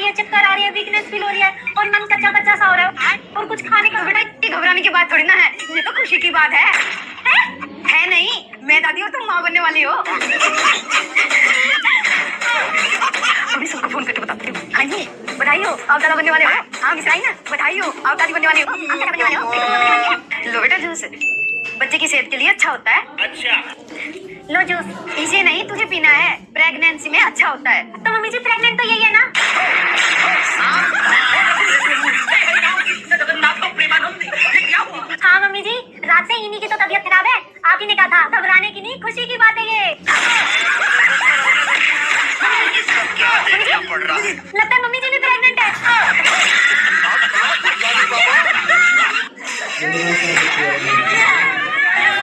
रही है, चक्कर आ रही है, वीकनेस फील हो रही है और मन कच्चा कच्चा सा हो रहा है और कुछ खाने का। बेटा इतनी घबराने की बात थोड़ी ना है, ये तो खुशी की बात है। है नहीं, मैं दादी और तुम माँ बनने वाली हो। अभी सबको फोन करके बताती हूँ। हाँ जी, बधाई हो, आप दादा बनने वाले हो। हाँ मिस आई ना, बधाई हो, आप दादी बनने वाले हो। आप दादा बनने वाले हो। लो बेटा जूस, बच्चे की सेहत के लिए अच्छा होता है। अच्छा लो जूस, इसे नहीं तुझे पीना है, प्रेगनेंसी में अच्छा होता है। तो मम्मी जी प्रेग्नेंट तो यही है ना? हाँ मम्मी जी, रात से इन्हीं की तो तबीयत खराब है। आप ही ने कहा था, घबराने की नहीं खुशी की बात है ये। लगता है मम्मी जी भी प्रेग्नेंट है।